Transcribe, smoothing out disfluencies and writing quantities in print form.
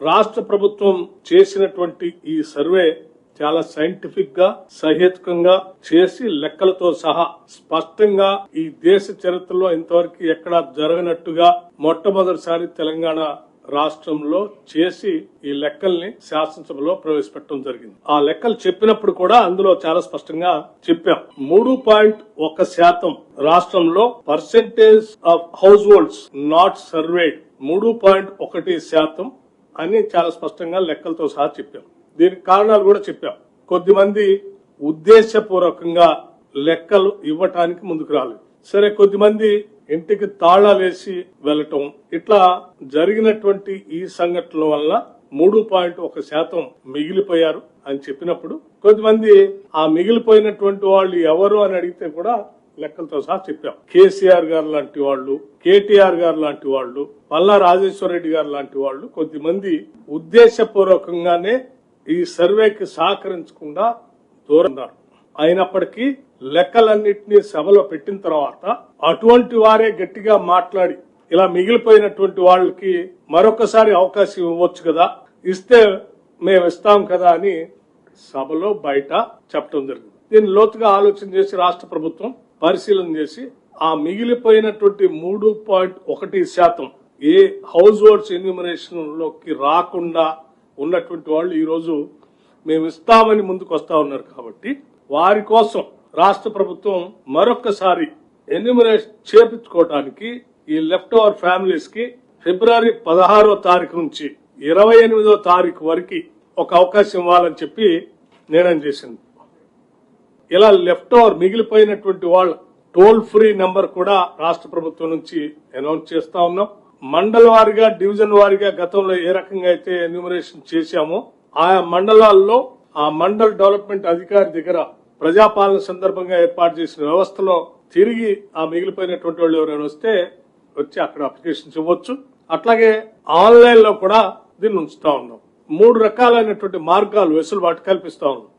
రాష్ట్ర ప్రభుత్వం చేసినటువంటి ఈ సర్వే చాలా సైంటిఫిక్ గా సహేతుకంగా చేసి లెక్కలతో సహా స్పష్టంగా ఈ దేశ చరిత్రలో ఇంతవరకు ఎక్కడా జరగనట్టుగా మొట్టమొదటిసారి తెలంగాణ రాష్ట్రంలో చేసి ఈ లెక్కల్ని శాసనసభలో ప్రవేశపెట్టడం జరిగింది. ఆ లెక్కలు చెప్పినప్పుడు కూడా అందులో చాలా స్పష్టంగా చెప్పాం. 3.1% రాష్ట్రంలో percentage of house holds not surveyed 3.1% అని చాలా స్పష్టంగా లెక్కలతో సహా చెప్పాం. దీనికి కారణాలు కూడా చెప్పాం. కొద్దిమంది ఉద్దేశపూర్వకంగా లెక్కలు ఇవ్వటానికి ముందుకు రాలేదు. సరే, కొద్దిమంది ఇంటికి తాళాలేసి వెళ్లటం, ఇట్లా జరిగినటువంటి ఈ సంఘటనల వల్ల 3.1% మిగిలిపోయారు అని చెప్పినప్పుడు కొద్దిమంది ఆ మిగిలిపోయినటువంటి వాళ్ళు ఎవరు అని అడిగితే కూడా లెక్కలతో సహా చెప్పాం. కేసీఆర్ గారు లాంటి వాళ్ళు, కేటీఆర్ గారు లాంటి వాళ్ళు, పల్లా రాజేశ్వర రెడ్డి గారు లాంటి వాళ్ళు కొద్దిమంది ఉద్దేశపూర్వకంగానే ఈ సర్వేకి సహకరించకుండా దూరం ఉన్నారు. అయినప్పటికీ లెక్కలన్నింటినీ సభలో పెట్టిన తర్వాత అటువంటి వారే గట్టిగా మాట్లాడి ఇలా మిగిలిపోయినటువంటి వాళ్ళకి మరొకసారి అవకాశం ఇవ్వచ్చు కదా, ఇస్తే మేము ఇస్తాం కదా అని సభలో బయట చెప్పడం జరిగింది. దీన్ని లోతుగా ఆలోచన చేసి రాష్ట్ర ప్రభుత్వం పరిశీలన చేసి ఆ మిగిలిపోయినటువంటి 3.1% ఏ హౌస్ హోల్డ్స్ ఎన్యూమరేషన్ లోకి రాకుండా ఉన్నటువంటి వాళ్ళు ఈ రోజు మేము ఇస్తామని ముందుకు వస్తా ఉన్నారు. కాబట్టి వారి కోసం రాష్ట్ర ప్రభుత్వం మరొకసారి ఎన్యూమరేషన్ చేపించుకోవడానికి ఈ లెఫ్ట్ ఓవర్ ఫ్యామిలీస్ కి ఫిబ్రవరి 16వ తారీఖు నుంచి 28వ తారీఖు వరకు ఒక అవకాశం ఇవ్వాలని చెప్పి నిర్ణయం చేసింది. ఇలా లెఫ్ట్ ఓవర్ మిగిలిపోయినటువంటి వాళ్ళ టోల్ ఫ్రీ నెంబర్ కూడా రాష్ట్ర ప్రభుత్వం నుంచి అనౌన్స్ చేస్తా ఉన్నాం. మండల వారిగా, డివిజన్ వారిగా గతంలో ఏ రకంగా అయితే ఎన్యూమరేషన్ చేశామో ఆయా మండలాల్లో ఆ మండల్ డెవలప్మెంట్ అధికారి దగ్గర ప్రజాపాలన సందర్భంగా ఏర్పాటు చేసిన వ్యవస్థలో తిరిగి ఆ మిగిలిపోయినటువంటి వాళ్ళు ఎవరైనా వస్తే వచ్చి అక్కడ అప్లికేషన్స్ ఇవ్వచ్చు. అట్లాగే ఆన్లైన్ లో కూడా దీన్ని ఉంచుతా ఉన్నాం. 3 రకాలైనటువంటి మార్గాలు వెసులుబాటు కల్పిస్తా ఉన్నాం.